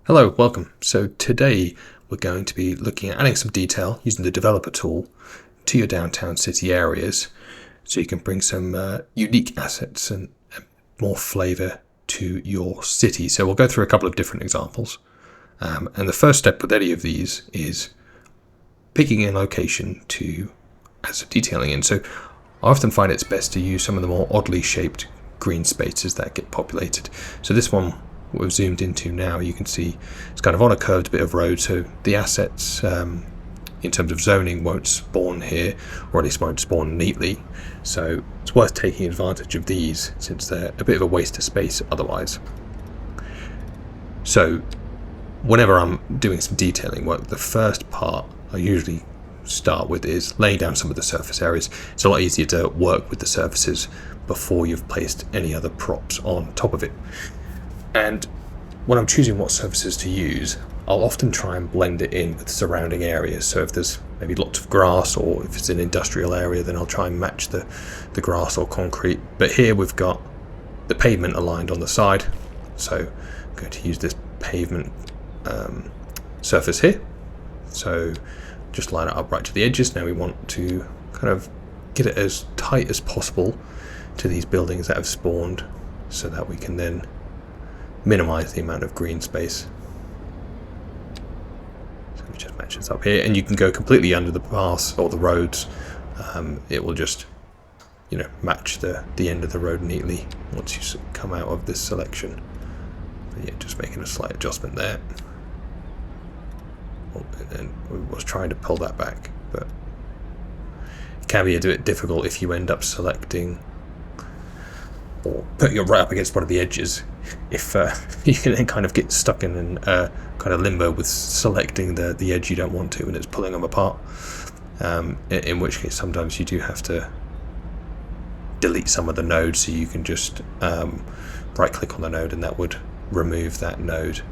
Hello, welcome. So today we're going to be looking at adding some detail using the developer tool to your downtown city areas so you can bring some unique assets and more flavor to your city. So we'll go through a couple of different examples. And the first step with any of these is picking a location to add some detailing in. So I often find it's best to use some of the more oddly shaped green spaces that get populated. So this one we've zoomed into now, you can see it's kind of on a curved bit of road, so the assets in terms of zoning won't spawn here, or at least won't spawn neatly. So it's worth taking advantage of these since they're a bit of a waste of space otherwise. So whenever I'm doing some detailing work, the first part I usually start with is laying down some of the surface areas. It's a lot easier to work with the surfaces before you've placed any other props on top of it. And when I'm choosing what surfaces to use, I'll often try and blend it in with surrounding areas. So if there's maybe lots of grass, or if it's an industrial area, then I'll try and match the grass or concrete. But here we've got the pavement aligned on the side, so I'm going to use this pavement surface here. So just line it up right to the edges. Now we want to kind of get it as tight as possible to these buildings that have spawned so that we can then minimize the amount of green space. So we just match this up here, and you can go completely under the paths or the roads. It will just, match the end of the road neatly once you come out of this selection. But yeah, just making a slight adjustment there. And we was trying to pull that back, but it can be a bit difficult if you end up selecting or putting it right up against one of the edges. If you can then kind of get stuck in kind of limbo with selecting the edge you don't want to, and it's pulling them apart. In which case, sometimes you do have to delete some of the nodes, so you can just right-click on the node, and that would remove that node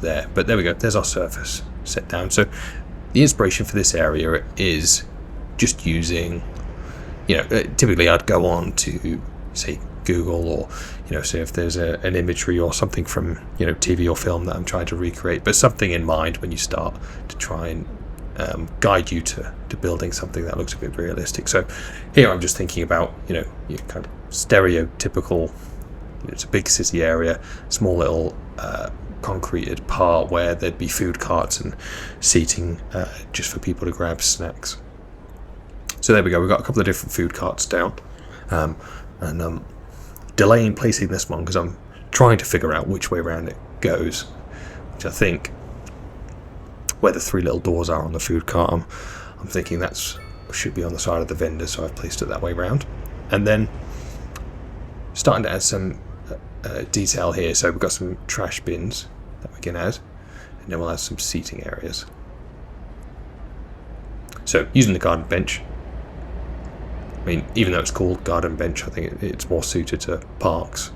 there. But there we go. There's our surface set down. So the inspiration for this area is just using, typically I'd go on to say Google, or say if there's an imagery or something from TV or film that I'm trying to recreate, but something in mind when you start to try and guide you to building something that looks a bit realistic. So here I'm just thinking about your kind of stereotypical, it's a big city area, small little concreted part where there'd be food carts and seating just for people to grab snacks. So there we go, we've got a couple of different food carts down. And I'm delaying placing this one because I'm trying to figure out which way around it goes, which I think where the three little doors are on the food cart, I'm thinking that's should be on the side of the vendor, so I've placed it that way around. And then starting to add some detail here. So we've got some trash bins that we can add, and then we'll add some seating areas. So using the garden bench, I mean, even though it's called garden bench, I think it's more suited to parks,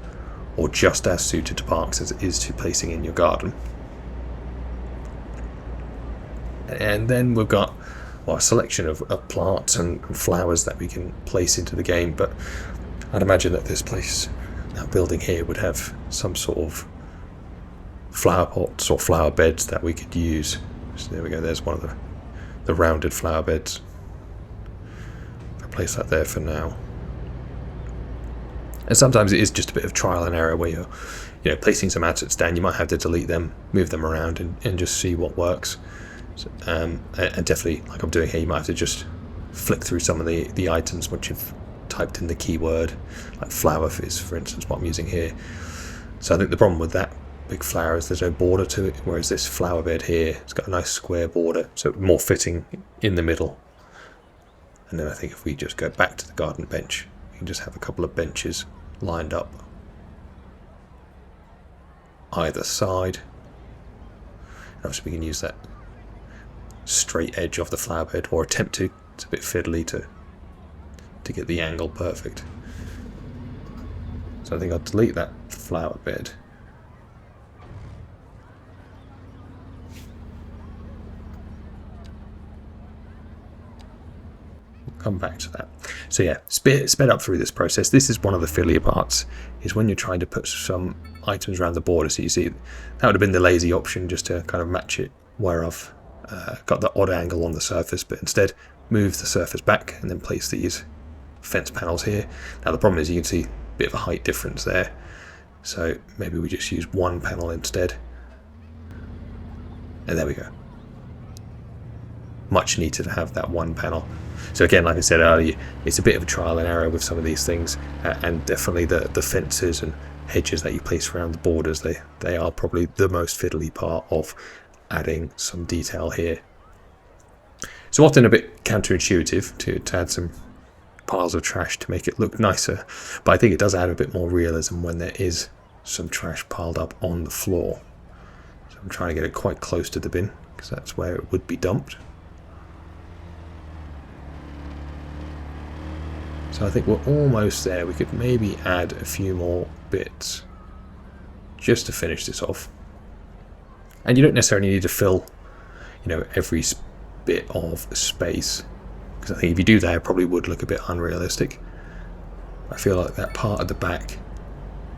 or just as suited to parks as it is to placing in your garden. And then we've got a selection of plants and flowers that we can place into the game, but I'd imagine that that building here would have some sort of flower pots or flower beds that we could use. So there we go, there's one of the rounded flower beds. Place that there for now. And sometimes it is just a bit of trial and error where you're placing some assets down. You might have to delete them, move them around, and just see what works. So, and definitely, like I'm doing here, you might have to just flick through some of the items once you've typed in the keyword, like flower is, for instance, what I'm using here. So I think the problem with that big flower is there's no border to it, whereas this flower bed here, it's got a nice square border, so more fitting in the middle. And then I think if we just go back to the garden bench, we can just have a couple of benches lined up either side. And obviously we can use that straight edge of the flower bed, or attempt to. It's a bit fiddly to get the angle perfect. So I think I'll delete that flower bed. Come back to that. So yeah, sped up through this process. This is one of the fiddlier parts, is when you're trying to put some items around the border. So you see, that would have been the lazy option, just to kind of match it where I've got the odd angle on the surface, but instead move the surface back and then place these fence panels here. Now the problem is you can see a bit of a height difference there, so maybe we just use one panel instead. And there we go. Much neater to have that one panel. So again, like I said earlier, it's a bit of a trial and error with some of these things, and definitely the fences and hedges that you place around the borders, they are probably the most fiddly part of adding some detail here. So often a bit counterintuitive to add some piles of trash to make it look nicer, but I think it does add a bit more realism when there is some trash piled up on the floor. So I'm trying to get it quite close to the bin, because that's where it would be dumped. So I think we're almost there. We could maybe add a few more bits just to finish this off. And you don't necessarily need to fill, every bit of space, because I think if you do that, it probably would look a bit unrealistic. I feel like that part at the back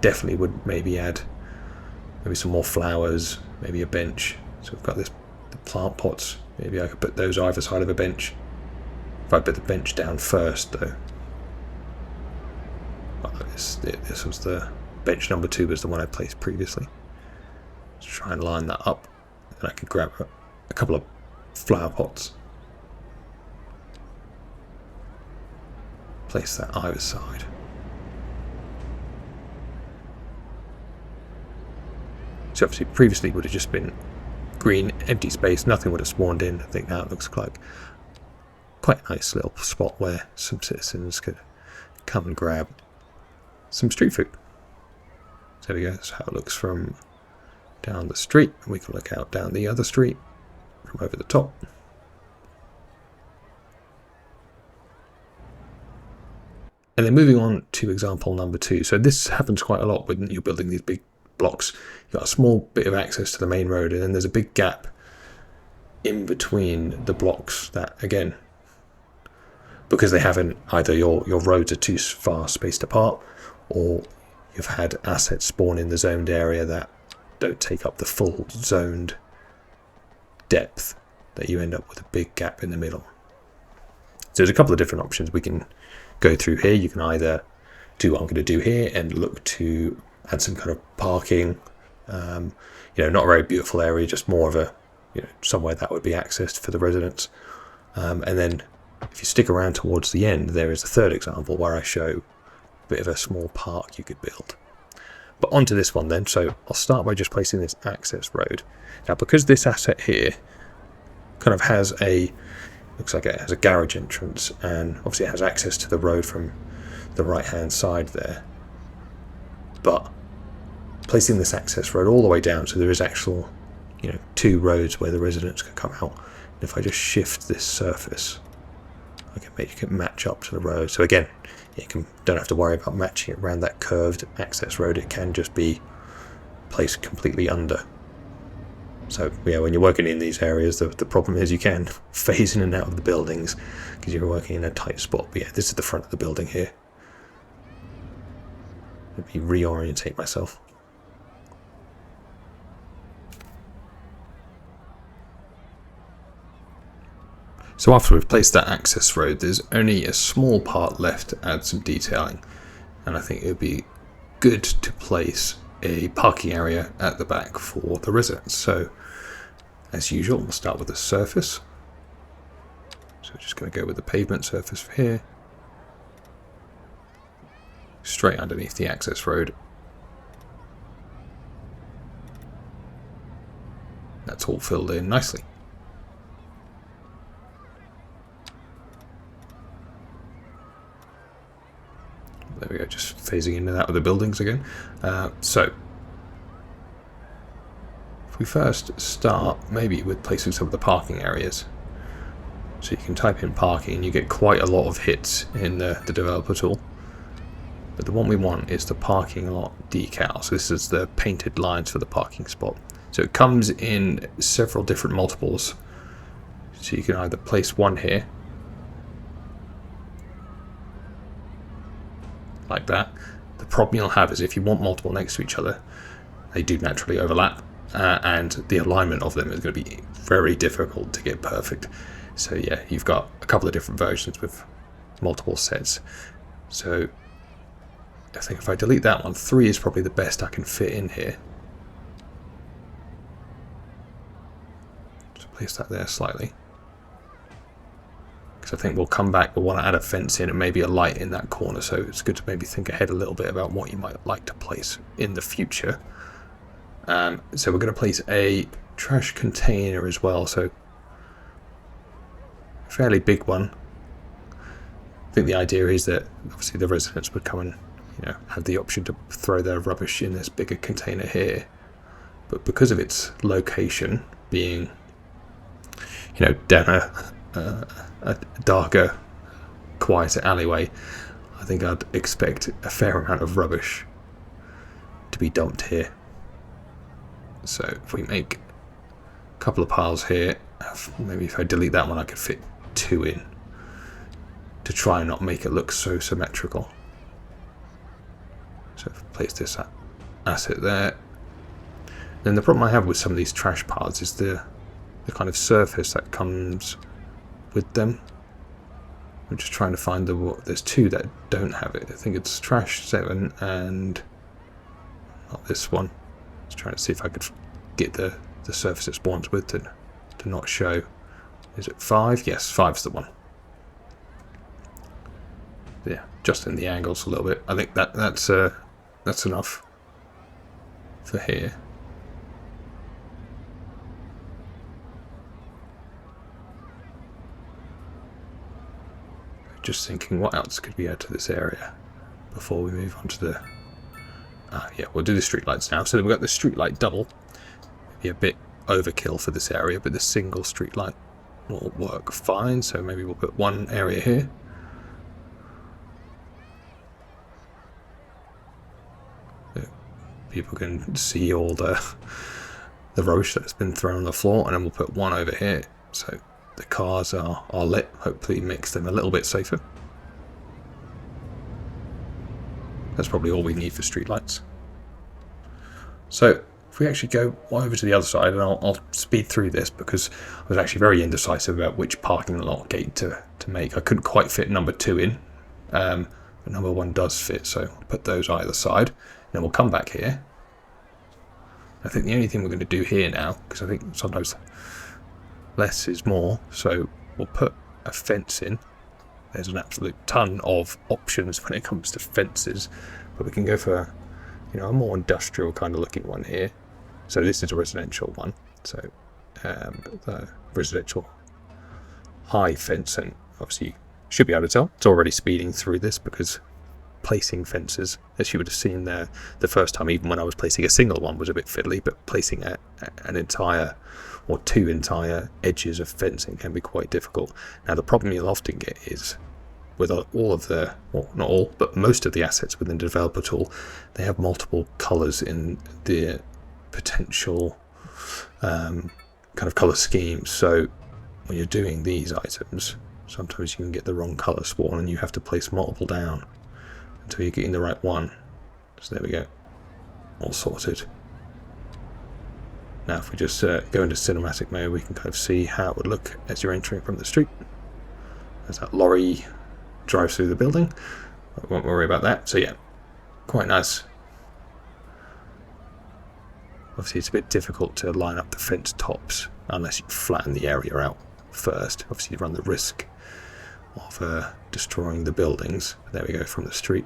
definitely would maybe add some more flowers, maybe a bench. So we've got the plant pots. Maybe I could put those either side of a bench. If I put the bench down first, though. This was the bench number 2, was the one I placed previously. Let's try and line that up, and I can grab a couple of flower pots. Place that either side. So obviously previously would have just been green, empty space, nothing would have spawned in. I think now it looks like quite a nice little spot where some citizens could come and grab some street food. So there we go, that's how it looks from down the street. And we can look out down the other street from over the top. And then moving on to example number 2. So this happens quite a lot when you're building these big blocks. You've got a small bit of access to the main road, and then there's a big gap in between the blocks that, again, because they haven't, either your roads are too far spaced apart, or you've had assets spawn in the zoned area that don't take up the full zoned depth, that you end up with a big gap in the middle. So there's a couple of different options we can go through here. You can either do what I'm going to do here and look to add some kind of parking, not a very beautiful area, just more of a, somewhere that would be accessed for the residents. And then if you stick around towards the end, there is a third example where I show a bit of a small park you could build. But onto this one then. So I'll start by just placing this access road. Now, because this asset here kind of has looks like it has a garage entrance, and obviously it has access to the road from the right hand side there, but placing this access road all the way down, so there is actual 2 roads where the residents can come out. And if I just shift this surface, I can make it match up to the road. So again, don't have to worry about matching it around that curved access road. It can just be placed completely under. So yeah, when you're working in these areas, the problem is you can phase in and out of the buildings because you're working in a tight spot. But yeah, this is the front of the building here. Let me reorientate myself. So after we've placed that access road, there's only a small part left to add some detailing, and I think it would be good to place a parking area at the back for the residents. So as usual, we'll start with the surface. So we're just going to go with the pavement surface for here, straight underneath the access road. That's all filled in nicely. There we go, just phasing into that with the buildings again. So if we first start maybe with placing some of the parking areas. So you can type in parking and you get quite a lot of hits in the developer tool. But the one we want is the parking lot decal. So this is the painted lines for the parking spot. So it comes in several different multiples. So you can either place one here, like that. The problem you'll have is if you want multiple next to each other, they do naturally overlap, and the alignment of them is going to be very difficult to get perfect. So yeah, you've got a couple of different versions with multiple sets. So I think if I delete that one, 3 is probably the best I can fit in here. Just place that there slightly. Because I think we'll come back, we'll want to add a fence in and maybe a light in that corner, so it's good to maybe think ahead a little bit about what you might like to place in the future. So we're going to place a trash container as well, so a fairly big one. I think the idea is that obviously the residents would come and have the option to throw their rubbish in this bigger container here, but because of its location being down a darker, quieter alleyway, I think I'd expect a fair amount of rubbish to be dumped here. So if we make a couple of piles here, maybe if I delete that one I could fit 2 in to try and not make it look so symmetrical. So if I place this asset there, then the problem I have with some of these trash piles is the kind of surface that comes with them. I'm just trying to find there's 2 that don't have it. I think it's trash 7 and not this one. Just trying to see if I could get the surface it spawns with to not show. Is it 5? Yes, 5's the one. Yeah, just in the angles a little bit. I think that's enough for here. Just thinking, what else could we add to this area before we move on to the... yeah, we'll do the streetlights now. So we've got the streetlight double. Maybe a bit overkill for this area, but the single streetlight will work fine. So maybe we'll put one area here. So people can see all the rubbish that's been thrown on the floor, and then we'll put one over here. So the cars are lit, hopefully makes them a little bit safer. That's probably all we need for streetlights. So if we actually go over to the other side, and I'll speed through this because I was actually very indecisive about which parking lot gate to make. I couldn't quite fit number 2 in, but number 1 does fit, so I'll put those either side. Then we'll come back here. I think the only thing we're going to do here now, because I think sometimes less is more, so we'll put a fence in. There's an absolute ton of options when it comes to fences, but we can go for a more industrial kind of looking one here. So this is a residential one, so the residential high fence, and obviously you should be able to tell it's already speeding through this because placing fences, as you would have seen there the first time, even when I was placing a single one, was a bit fiddly, but placing an entire or 2 entire edges of fencing can be quite difficult. Now the problem you'll often get is with all of the, well, not all, but most of the assets within the developer tool, they have multiple colors in the potential kind of color schemes. So when you're doing these items, sometimes you can get the wrong color spawn and you have to place multiple down until you're getting the right one. So there we go, all sorted. Now if we just go into cinematic mode, we can kind of see how it would look as you're entering from the street. As that lorry drives through the building. I won't worry about that. So yeah, quite nice. Obviously it's a bit difficult to line up the fence tops unless you flatten the area out first. Obviously you run the risk of destroying the buildings. There we go, from the street.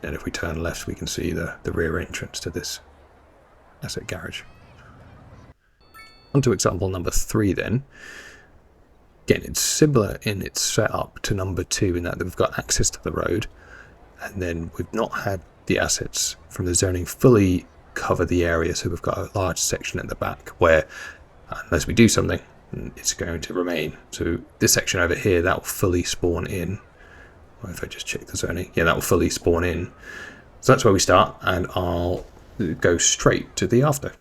And if we turn left, we can see the rear entrance to this asset garage. On to example number 3 then. Again, it's similar in its setup to number 2 in that we've got access to the road, and then we've not had the assets from the zoning fully cover the area, so we've got a large section at the back where unless we do something, it's going to remain. So this section over here, that will fully spawn in. Or if I just check the zoning, yeah, that will fully spawn in. So that's where we start, and I'll go straight to the after.